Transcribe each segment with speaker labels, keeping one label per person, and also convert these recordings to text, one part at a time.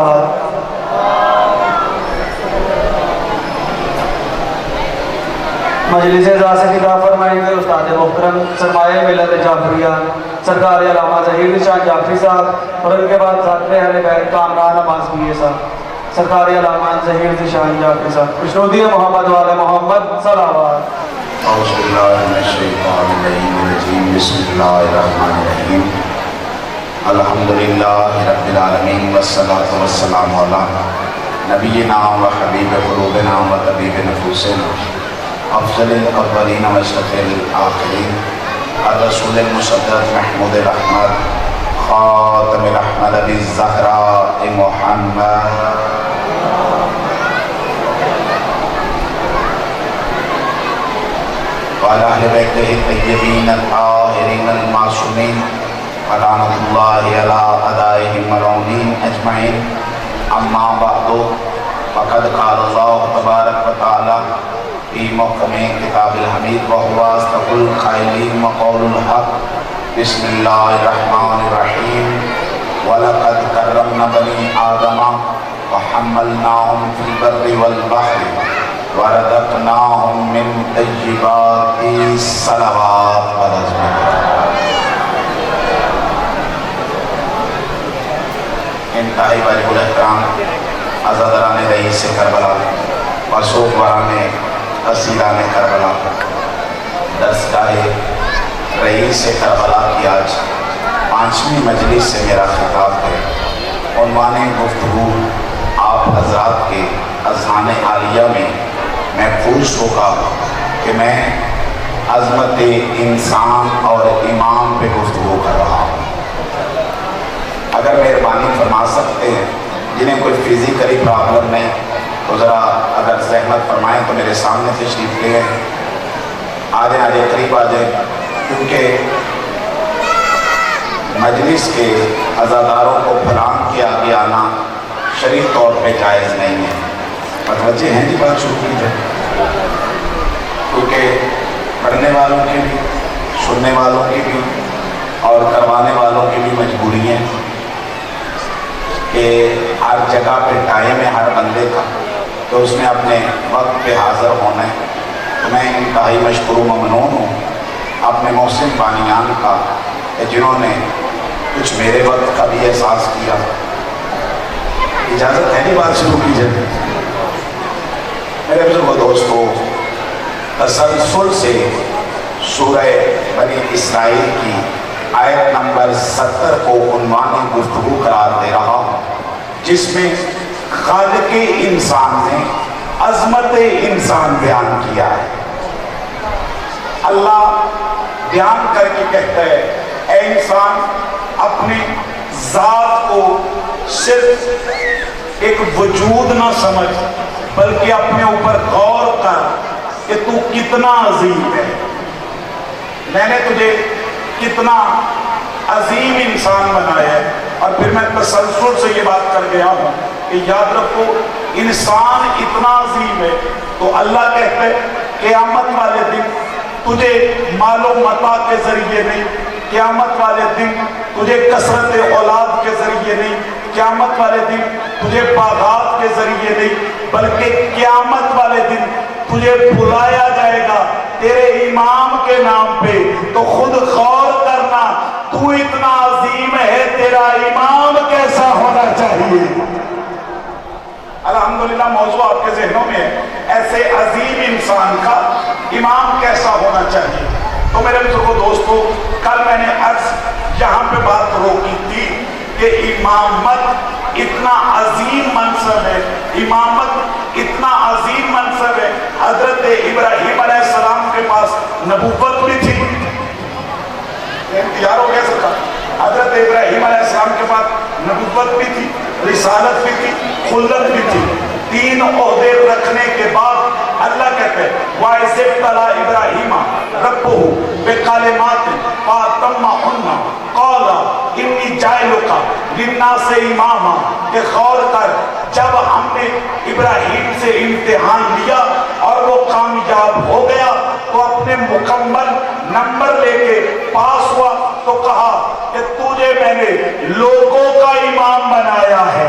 Speaker 1: مجلس ذا سے خطاب فرمائیں گے استاد محترم سرمایہ ملت جعفریہ سرکار علامہ ظہیر نشان جعفری صاحب، اور ان کے بعد ذات اہل بیت کامران عباس میاں صاحب، سرکار علامہ ظہیر نشان جعفری صاحب، خوشنودی محمد وعلی محمد صلوات۔
Speaker 2: اعوذ باللہ من الشیطان الرجیم، بسم اللہ الرحمن الرحیم، الحمدللہ رب العالمین، والصلاة والسلام علی نبینا و حبیب قلوبنا و طبیب نفوسنا، افضل الاولین و اشرف الآخرین، الرسول المصدق محمود الرحمت، خاتم الرحمت بالزہراء محمد، وعلى أهل بيته الطيبين الطاهرين المعصومين، ولعنة الله على أعدائهم الملعونين أجمعين، أما بعد، فقد قال الله تبارك وتعالى في محكم كتاب الحميد وهو أصدق القائلين وقول الحق، بسم الله الرحمن الرحيم، ولقد كرمنا بني آدم وحملناهم في البر والبحر وَرَزَقْنَاهُمْ مِنْ طَيِّبَاتِ الصَّلَوَاتِ وَالْأَزْمَانِ۔ انتہائی واجب الاحترام عزادران رئیس کربلا وسوگواران اسیران کربلا، درسگاہ رئیس کربلا کی آج 5ویں مجلس سے میرا خطاب ہے۔ عنوان گفتگو آپ حضرات کے اذہان عالیہ میں محفوظ ہوگا کہ میں عظمت انسان اور امام پہ گفتگو کر رہا ہوں۔ اگر مہربانی فرما سکتے ہیں جنہیں کوئی فزیکلی پرابلم نہیں تو ذرا اگر زحمت فرمائیں تو میرے سامنے تشریف لے آئیں، آ جائیں قریب آ جائیں، کیونکہ مجلس کے عزاداروں کو پھلان کے آگے آنا شرعی طور پہ جائز نہیں ہے۔ متوجہ ہیں جی بات شروع کی جائے، کیونکہ پڑھنے والوں کی بھی، سننے والوں کی بھی اور کروانے والوں کی بھی مجبوری ہے کہ ہر جگہ پہ ٹائم ہے ہر بندے کا، تو اس نے اپنے وقت پہ حاضر ہونا ہے۔ تو میں انتہائی مشکور و ممنون ہوں اپنے محسن بانیان کا کہ جنہوں نے کچھ میرے وقت کا بھی احساس کیا۔ اجازت ہے نہیں بات شروع کی جائے؟ میرے بزرگ و دوستو، تسلسل سے سورہ بنی اسرائیل کی آیت نمبر 70 کو عنوان گفتگو قرار دے رہا ہوں، جس میں خالق انسان نے عظمت انسان بیان کیا ہے۔ اللہ بیان کر کے کہتا ہے، اے انسان اپنی ذات کو صرف ایک وجود نہ سمجھ، بلکہ اپنے اوپر غور کر کہ تو کتنا عظیم ہے۔ میں نے تجھے کتنا عظیم انسان بنایا ہے، اور پھر میں تسلسل سے یہ بات کر گیا ہوں کہ یاد رکھو انسان اتنا عظیم ہے تو اللہ کہتا ہے قیامت والے دن تجھے مال و متاع کے ذریعے نہیں، قیامت والے دن تجھے کثرت اولاد کے ذریعے نہیں، قیامت والے دن تجھے باغات کے ذریعے نہیں، بلکہ قیامت والے دن تجھے بلایا جائے گا تیرے امام کے نام پہ۔ تو خود غور کرنا، تو اتنا عظیم ہے، تیرا امام کیسا ہونا چاہیے؟ الحمدللہ موضوع آپ کے ذہنوں میں ہے، ایسے عظیم انسان کا امام کیسا ہونا چاہیے۔ تو میرے بزرگو دوستو، کل میں نے عرض یہاں پہ بات روکی تھی کہ امامت اتنا عظیم منصب ہے، امامت اتنا عظیم منصب ہے۔ حضرت ابراہیم علیہ السلام کے پاس نبوت بھی تھی، تیار ہو گیا سکتا، حضرت ابراہیم علیہ السلام کے پاس نبوت بھی تھی، رسالت بھی تھی، خلت بھی تھی۔ تین عہدے رکھنے کے بعد اللہ کہتے ہیں وَإِذِ ابْتَلَىٰ إِبْرَاهِيمَ رَبُّهُ بِكَلِمَاتٍ فَأَتَمَّهُنَّ قَالَ إِنِّي جَاعِلُكَ لِلنَّاسِ إِمَامًا۔ کہ غور کر، جب ہم نے ابراہیم سے امتحان لیا اور وہ کامیاب ہو گیا تو اپنے مکمل نمبر لے کے پاس ہوا تو کہا کہ تجھے میں نے لوگوں کا امام بنایا ہے۔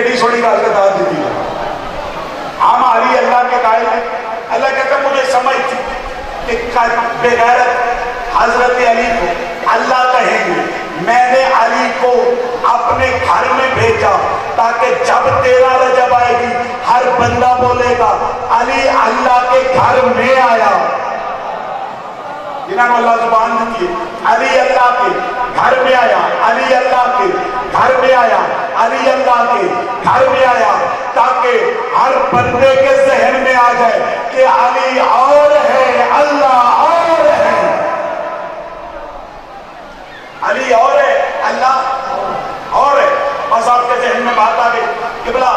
Speaker 2: ایڈی سوڑی گل کا داد دیتی ہے. ہم علی اللہ کے قائل ہیں. اللہ کہتا ہے مجھے سمجھ تھی کہ بغیرت حضرت علی کو اللہ کہیں گے. میں نے علی کو اپنے گھر میں بھیجا تاکہ جب 13 رجب آئے گی ہر بندہ بولے گا علی اللہ کے گھر میں آیا. جنہوں نے اللہ زبان دیتی ہے, علی اللہ کے گھر میں آیا, علی اللہ کے گھر میں آیا, علی اللہ کے گھر میں آیا, تاکہ ہر بندے کے ذہن میں آ جائے کہ علی اور ہے, اللہ اور ہے. علی اور ہے, اللہ اور ہے. بس آپ کے ذہن میں بات آ گئی کہ بلا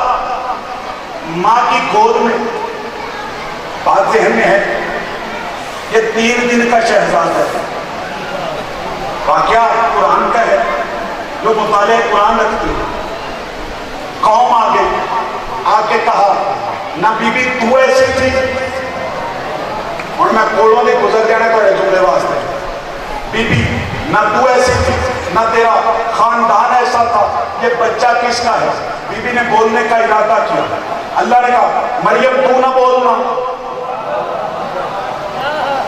Speaker 2: ماں کی گود میں, بات ذہن میں ہے, یہ 3 دن کا شہزاد ہے. واقعہ قرآن کا ہے, جو مطالعہ قرآن رکھتی ہے. قوم آ گئی, آ کے کہا نہ بی بی تو ایسی تھی, اور میں کولوں نے گزر جانا تو جملے واسطے, بی بی نہ تو ایسی تھی نہ تیرا خاندان ایسا تھا, یہ بچہ کس کا ہے؟ بی بی نے بولنے کا ارادہ کیا. اللہ نے کہا مریم تو نہ بولنا,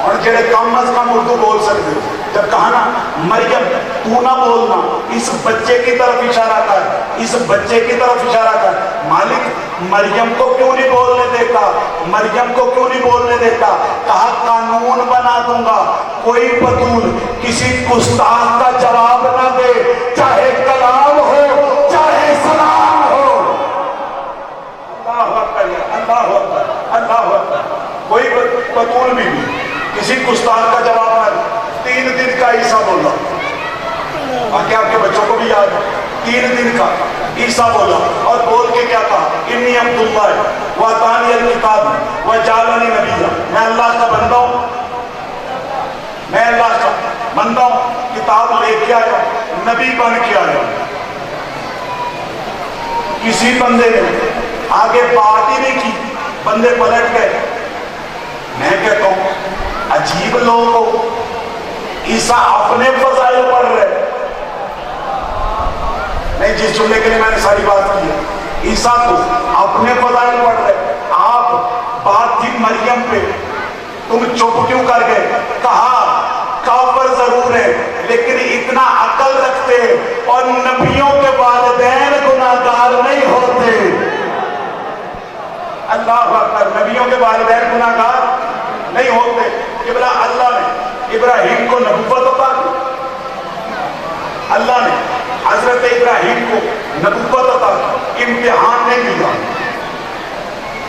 Speaker 2: اور جڑے کم از کم اردو بول سکتے, جب کہا نا مریم تو نہ بولنا, اس بچے کی طرف اشارہ کر, اس بچے کی طرف اشارہ کر. مالک مریم کو کیوں نہیں بولنے دیتا, مریم کو کیوں نہیں بولنے دیتا؟ کہا قانون بنا دوں گا, کوئی بطول کسی گستاخ کا جواب نہ دے, چاہے کلام ہو چاہے سلام ہو. اللہ اکبر, اللہ اکبر, اللہ اکبر. کوئی بطول بھی کسی گستاخ کا جواب نہ دے. 3 دن کا عیسیٰ بولا, باقی آپ کے بچوں کو بھی یاد ہے, 3 دن کا عیسیٰ بولا, اور بول کے کیا کہا؟ انی عبداللہ واتانی الکتاب وجعلنی نبیا. میں اللہ کا بندہ ہوں, میں اللہ کا بندہ ہوں, کتاب لے کے آیا, نبی بن کے آیا. کسی بندے نے آگے بات ہی نہیں کی, بندے پلٹ گئے. میں کہتا ہوں عجیب لوگ ہو, عیسیٰ اپنے فضائل پڑھ رہے. نہیں, جس جملے کے لیے میں نے ساری بات کی ہے, عیسیٰ تو اپنے فضائل پڑھ رہے. آپ بات تھی مریم پہ, تم چپ کیوں کر گئے؟ کہا کافر ضرور ہے لیکن اتنا عقل رکھتے, اور نبیوں کے والدین گناہگار نہیں ہوتے. اللہ اکبر, نبیوں کے والدین گناہگار نہیں ہوتے. کہ بلا اللہ نے ابراہیم کو نبوت عطا کی, اللہ نے حضرت ابراہیم کو نبوت عطا کی, امتحان نہیں لیا.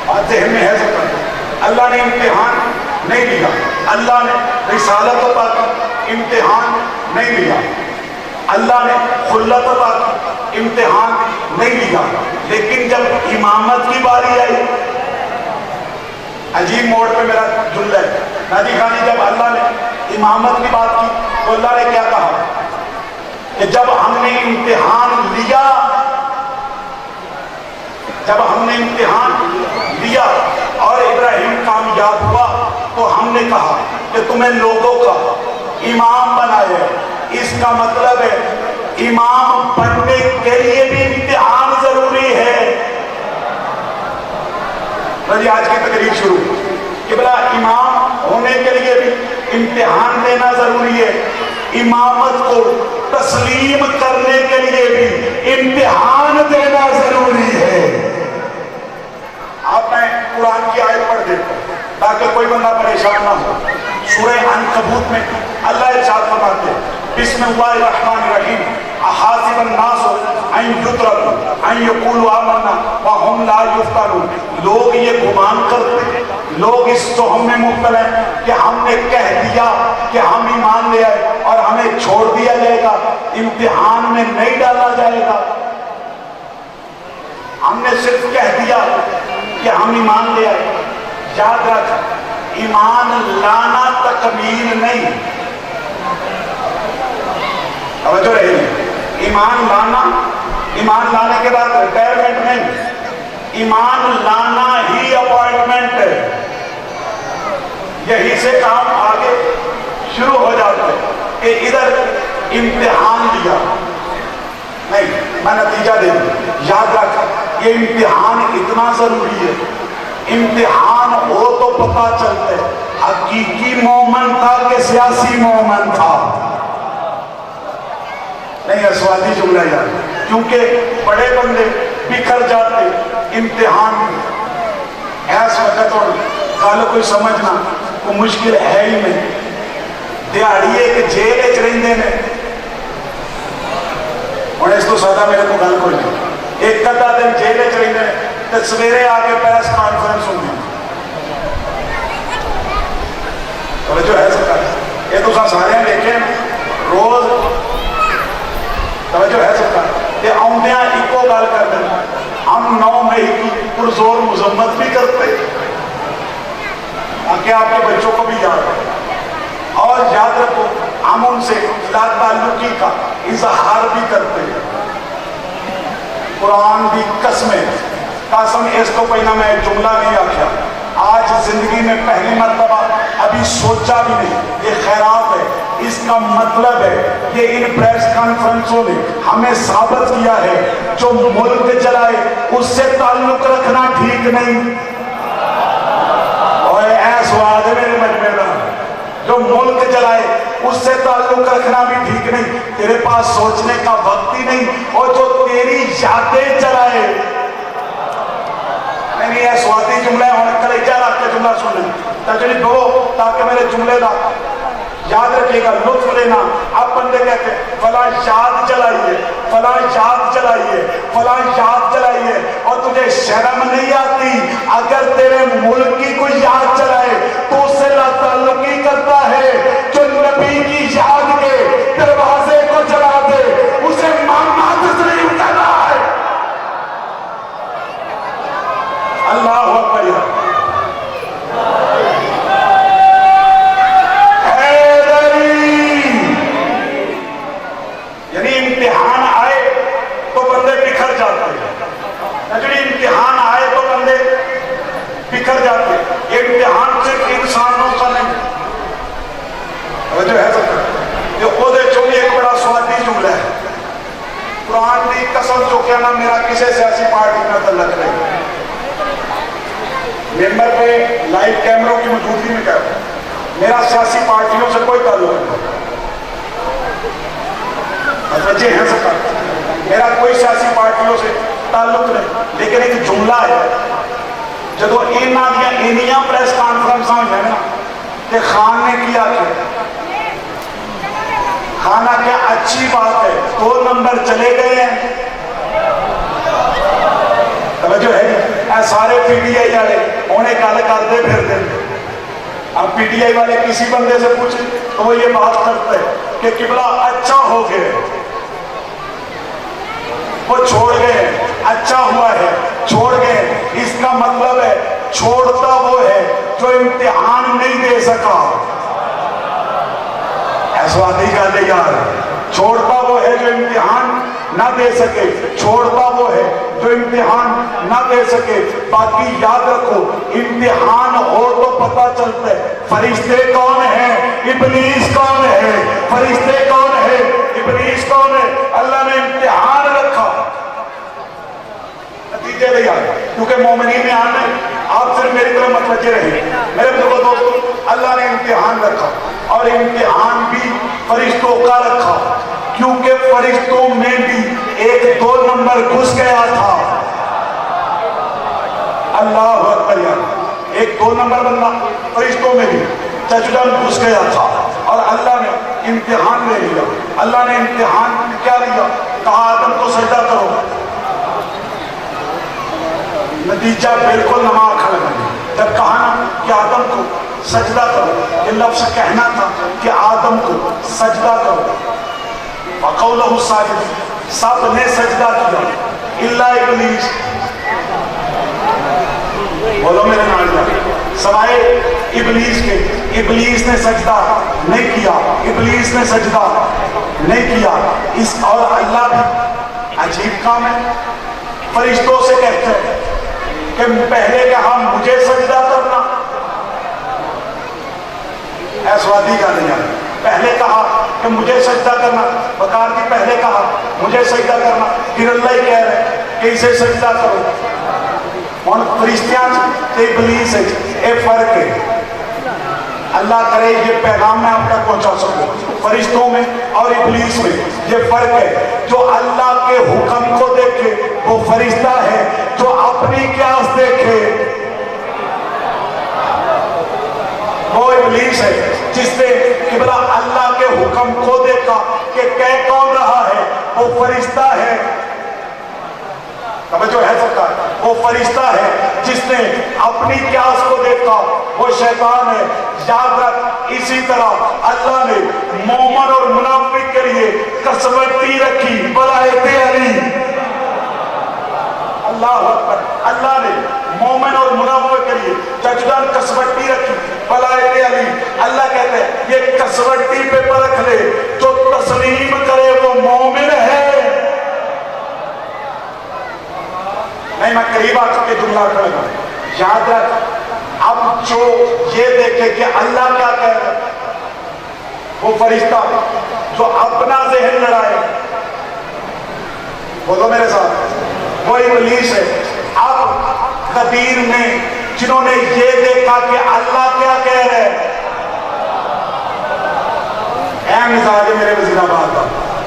Speaker 2: بات ذہن میں ہے ذکر, اللہ نے امتحان نہیں لیا. اللہ نے رسالت عطا کی, امتحان نہیں لیا. اللہ نے خلت عطا کی, امتحان نہیں لیا. لیکن جب امامت کی باری آئی, عجیب موڑ پہ میرا جملہ ہے نادی خانی, جب اللہ نے امامت کی بات کی تو اللہ نے کیا کہا کہ جب ہم نے امتحان لیا, جب ہم نے امتحان لیا اور ابراہیم کامیاب ہوا تو ہم نے کہا کہ تمہیں لوگوں کا امام بنایا ہے. اس کا مطلب ہے امام بننے کے لیے بھی امتحان ضروری ہے. جی آج کی تقریر شروع کہ بلا امام ہونے کے لیے بھی امتحان دینا ضروری ہے, امامت کو تسلیم کرنے کے لیے بھی امتحان دینا ضروری ہے. آپ میں قرآن کی آیت پڑھ دیتا ہوں تاکہ کوئی بندہ پریشان نہ ہو. سورہ عنکبوت میں اللہ ارشاد فرماتے ہیں بسم اللہ الرحمن الرحیم احاسب الناس ان یترکوا ان یقولوا آمنا وهم لا یفتنون. لوگ یہ گمان کرتے ہیں, لوگ اس توہم میں مبتلا ہیں کہ ہم نے کہہ دیا کہ ہم ایمان لے آئے اور ہمیں چھوڑ دیا جائے گا, امتحان میں نہیں ڈالا جائے گا. ہم نے صرف کہہ دیا کہ ہم ایمان لے آئے. یاد رکھ, ایمان لانا تکمیل نہیں, توجہ رہے, ایمان لانا, ایمان لانے کے بعد ریٹائرمنٹ نہیں, ایمان لانا ہی اپوائنٹمنٹ ہے. یہی سے کام آگے شروع ہو جاتا ہے کہ ادھر امتحان لیا نہیں, میں نتیجہ دے دوں. یاد رکھ کہ امتحان اتنا ضروری ہے. امتحان ہو تو پتا چلتا ہے حقیقی مومن تھا کہ سیاسی مومن تھا. نہیں اسواتی جملہ یار, کیونکہ بڑے بندے بکھر جاتے امتحان میں. ایس وقت اور گل کوئی سمجھنا کوئی مشکل ہے ہی نہیں. دیہڑی ایک جیل چ رہندے نے, ہوں اس تو سادہ میرے کو گل کوئی نہیں. ایک ادھا دن جیل چ رہندے نے تے سویرے آ کے پریس کانفرنس ہوندی. توجہ ہے سرکار, یہ تو سارے دیکھے روز. توجہ ہے سرکار, تے آؤندیاں ایکو گل کر دیں, ہم 9 مئی کی پرزور مذمت بھی کرتے تاکہ آپ کے بچوں کو بھی یاد ہے. اور یاد رکھو ہم ان سے لا تعلقی کا اظہار بھی کرتے ہیں. قرآن بھی قسم اس کو پہنا میں جملہ نہیں آکھیا, آج زندگی میں پہلی مرتبہ ابھی سوچا بھی نہیں. یہ خیرات ہے, اس کا مطلب ہے کہ ان پریس کانفرنسوں نے ہمیں ثابت کیا ہے جو ملک چلائے اس سے تعلق رکھنا ٹھیک نہیں. اور ایس وعدے میرے مجمع دا, جو ملک چلائے اس سے تعلق رکھنا بھی ٹھیک نہیں. تیرے پاس سوچنے کا وقت ہی نہیں, اور جو تیری یادیں چلائے. نہیں ہے سواتی جملہ ہے, ہوں کلیجہ رکھ کے جملہ سن لیں تجریب ہو تاکہ میرے جملے دا یاد رکھے گا, لطف لینا. اب بندے کہتے ہیں فلاں یاد چلائیے, فلاں یاد چلائیے, فلاں یاد چلائیے, اور تجھے شرم نہیں آتی اگر تیرے ملک کی کوئی یاد چلائے تو اس سے لا تعلقی کرتا ہے. جو نبی کی یاد کے دروازے کو چلا دے اسے محمد نہیں اترنا ہے. اللہ اکبر. یعنی امتحان آئے تو بندے بکھر جاتے ہیں. امتحان آئے تو بندے بکھر جاتے ہیں. یہ امتحان صرف انسانوں کا نہیں. جو ہے سکتا یہ خود چونی ایک بڑا سوادی جملہ ہے. قرآن کی قسم جو کہنا میرا کسی سیاسی پارٹی میں تعلق نہیں. ممبر پہ لائیو کیمروں کی موجودگی میں کہتا ہوں میرا سیاسی پارٹیوں سے کوئی تعلق نہیں. متوجہ ہیں سب, میرا کوئی سیاسی پارٹیوں سے تعلق نہیں. لیکن ایک جملہ ہے, جدو انہاں پریس کانفرنس ہوئی نا کہ خان نے کیا خانہ کیا اچھی بات ہے 2 نمبر چلے گئے ہیں. توجہ ہے, اے سارے پی ٹی آئی والے انہیں گل کرتے پھر دیں. اب پی ٹی آئی والے کسی بندے سے پوچھیں تو وہ یہ بات کرتے ہیں کہ قبلہ اچھا ہو گئے, وہ چھوڑ گئے, اچھا ہوا ہے چھوڑ گئے. اس کا مطلب ہے چھوڑتا وہ ہے جو امتحان نہیں دے سکا. ایسا نہیں کہتے یار, چھوڑتا وہ ہے جو امتحان نہ دے سکے, چھوڑتا وہ ہے جو امتحان نہ دے سکے. باقی یاد رکھو امتحان ہو تو پتا چلتا ہے فرشتے کون ہیں, ابلیس کون ہے. فرشتے کون ہے, ابلیس کون ہے. اللہ نے امتحان رکھا, نتیجے لے آئے. کیونکہ مومنین میں آنے آپ صرف میری طرف متوجہ رہے. میرے دوستو اللہ نے امتحان رکھا, اور امتحان بھی فرشتوں کا رکھا, کیونکہ فرشتوں میں بھی ایک 2 نمبر گھس گیا تھا. اللہ اکبر. ایک 2 نمبر بندہ فرشتوں میں بھی چچڈن گھس گیا تھا, اور اللہ نے امتحان لے لیا. اللہ نے امتحان کیا لیا, کہا آدم کو سجدہ کرو. نتیجہ بالکل نما کھڑا لگا. جب کہا نا کہ آدم کو سجدہ کرو, یہ لفظ کہنا تھا کہ آدم کو سجدہ کرو. وَقَوْلَهُ سَاجِدٌ, سب نے سجدہ کیا الا ابلیس. بولو میرے نال جا, سوائے ابلیس کے. ابلیس نے سجدہ نہیں کیا, ابلیس نے سجدہ نہیں کیا. اس اور اللہ بھی عجیب کام ہے, فرشتوں سے کہتے ہیں کہ پہلے کہا مجھے سجدہ کرنا. ایسوادی کا نہیں ہے, پہلے کہا کہ مجھے سجدہ کرنا. بکار کی پہلے کہا مجھے سجدہ کرنا, پھر اللہ ہی کہہ رہے کہ کہ اسے سجدہ کرو. ہن فرشتیاں تے ابلیس اے فرق ہے. اللہ کرے یہ پیغام میں آپ تک پہنچا سکوں. فرشتوں میں اور ابلیس میں یہ فرق ہے. جو اللہ کے حکم کو دیکھے وہ فرشتہ ہے, جو اپنی قیاس دیکھے وہ ابلیس ہے. جس نے قبلہ اللہ کے حکم کو دیکھا کہ کہہ کون رہا ہے وہ فرشتہ ہے. توجہ ہے سرکار, وہ فرشتہ ہے. جس نے اپنی قیاس کو دیکھا وہ شیطان ہے. یاد رکھ, اسی طرح اللہ نے مومن اور منافق کے لیے کسوٹی رکھی, ولایت علی. اللہ اکبر. اللہ نے مومن اور منافق کے لیے ججدان کسوٹی رکھی, ولایت علی. اللہ کہتے ہیں یہ کسوٹی پہ پرکھ لے, جو تسلیم کرے وہ مومن ہے. نہیں, میں قریب آ کے جملہ کروں گا. یاد رکھ, اب جو یہ دیکھے کہ اللہ کیا کہہ رہا ہے, وہ فرشتہ جو اپنا ذہن لڑائے, بولو میرے ساتھ, وہ ابلیس ہے. اب غدیر میں جنہوں نے یہ دیکھا کہ اللہ کیا کہہ رہے ہیں, اے مزاج میرے وزیر آباد کا,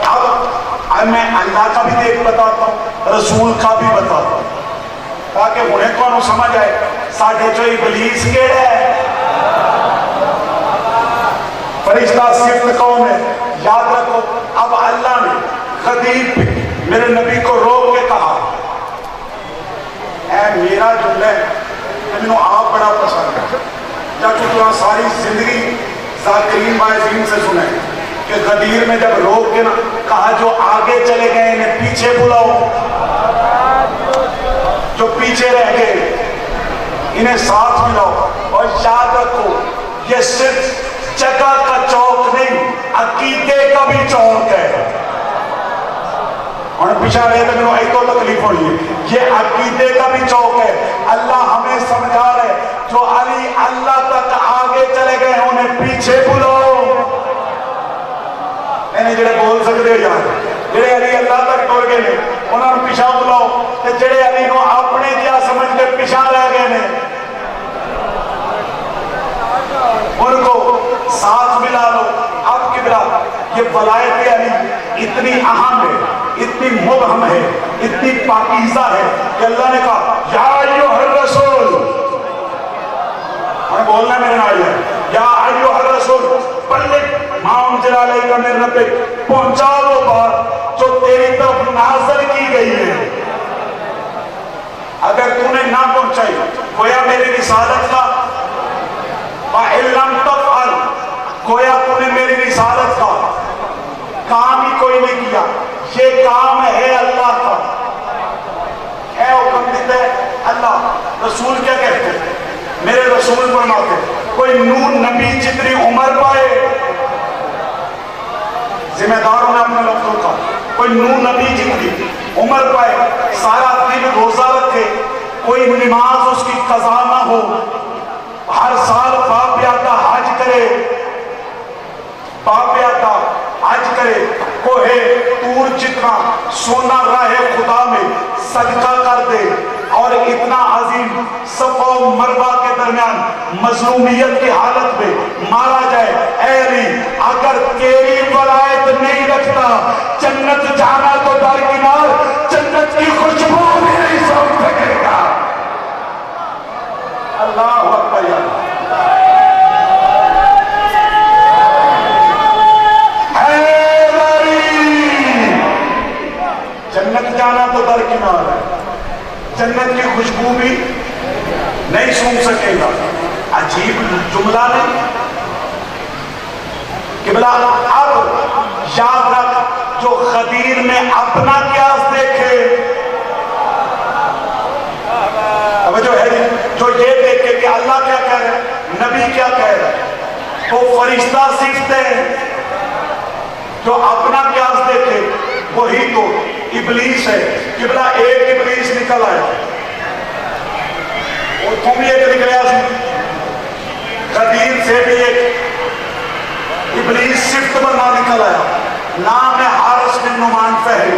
Speaker 2: اب میں اللہ کا بھی دیکھ بتاتا ہوں, رسول کا بھی بتاتا ہوں, تاکہ انہیں کو سمجھ آئے ساڑھے جو ابلیس کیڑا ہے, فرشتہ صفت کون ہے. یاد رکھو, اب اللہ نے غدیر پہ میرے نبی کو روک کے کہا, اے میرا جملہ ہے میں آپ بڑا پسند ہے, جب تو ساری زندگی ذاکرین باعثین سے سنے کہ غدیر میں جب روک کے نا کہا جو آگے چلے گئے انہیں پیچھے بلاؤ, جو پیچھے رہ گئے انہیں ساتھ ملاؤ. اور یاد رکھو یہ صرف جگہ کا چوک نہیں, عقیدے کا بھی چوک ہے. اور پیچھے رہے تو میرے ایک تو تکلیف ہو رہی ہے, یہ عقیدے کا بھی چوک ہے. اللہ ہمیں سمجھا رہے جو علی اللہ تک آگے چلے گئے انہیں پیچھے بلاؤ. نہیں جڑے بول سکتے یار, جڑے علی اللہ تک ٹر گئے نے انہوں نے پیچھا بلاؤ, تے جڑے علی کو اپنے کیا سمجھ کے پیچھا رہ گئے نے ان کو ساتھ ملا لو. اب کبرا یہ ولایت علی اتنی اہم ہے, اتنی مبہم ہے, اتنی پاکیزہ ہے کہ اللہ نے کہا یا ایھا الرسول, ہمیں بولنا میرے نال ہے, یا ایھا الرسول بلغ ما انزل الیک من ربک, پہنچا وہ بات جو تیری طرف نازل کی گئی ہے. اگر تو نے نہ پہنچائی گویا میری رسالت کا, وَإِن لَمْ تَفْعَلْ گویا تو نے میری رسالت کا کام ہی کوئی نہیں کیا. یہ کام ہے اللہ کا, ہے حکم دیتا ہے اللہ. رسول کیا کہتے ہیں, میرے رسول فرماتے ہیں کوئی نور نبی جتنی عمر پائے, ذمہ داروں نے اپنے لفظوں کا, کوئی نور نبی جتنی عمر پائے, سارا دن روزہ رکھے, کوئی نماز اس کی قضا نہ ہو, ہر سال باپ آتا حج کرے, باپ آتا حج کرے, کوہ طور جتنا سونا راہ خدا میں صدقہ کر دے, اور اتنا عظیم صفا و مروہ کے درمیان مظلومیت کی حالت میں مارا جائے. اے علی اگر تیری ولایت نہیں رکھتا جنت جانا تو درکنار, جنت کی خوشبو بھی نہیں سونگ سکے گا. اللہ اکبر. جنت جانا تو درکنار ہے, جنت کی خوشبو بھی نہیں سونگ سکے گا. عجیب جملہ نہیں قبلہ. اب یاد رکھ جو غدیر میں اپنا قیاس دیکھے, جو ہے جو یہ دیکھے کہ اللہ کیا کہہ رہے ہیں, نبی کیا کہہ رہے ہیں, وہ فرشتہ سیکھتے ہیں. جو اپنا قیاس دیکھے وہی تو ابلیس ہے. قبلہ ایک ابلیس نکل آیا, اور تم بھی ایک نکلیا سی, غدیر سے بھی ایک ابلیس صفت بنا نکل آیا, نام ہے حارث بن نعمان فہری.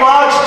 Speaker 2: 5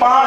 Speaker 2: 5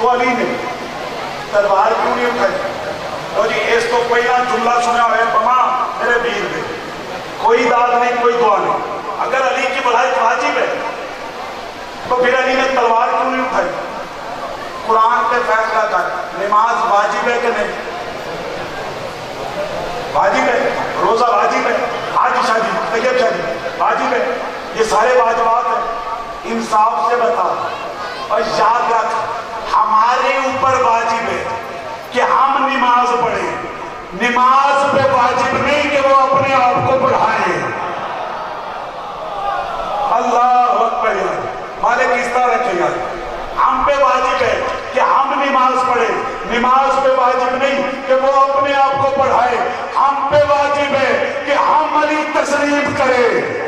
Speaker 2: تو علی نے تلوار کیوں نہیں اٹھائی؟ تو جی اس تو پہلا جملہ سنا ہوئے بما میرے ویر دے، کوئی داد نہیں کوئی دعا نہیں، اگر علی کی بڑھائی واجب ہے تو پھر علی نے تلوار کیوں نہیں اٹھائی؟ قرآن پہ فیصلہ کر، نماز واجب ہے کہ نہیں؟ واجب ہے، روزہ واجب ہے، حج شادی طیب شادی واجب ہے، یہ سارے واجبات ہیں، انصاف سے بتا اور یاد رکھ ہمارے اوپر واجب ہے کہ ہم نماز پڑھیں، نماز پہ واجب نہیں کہ وہ اپنے آپ کو پڑھائیں۔ اللہ اکبر یار، مالک اس طرح رکھے یار، ہم پہ واجب ہے کہ ہم نماز پڑھیں، نماز پہ واجب نہیں کہ وہ اپنے آپ کو پڑھائے، ہم پہ واجب ہے کہ ہم علی تسلیم کریں۔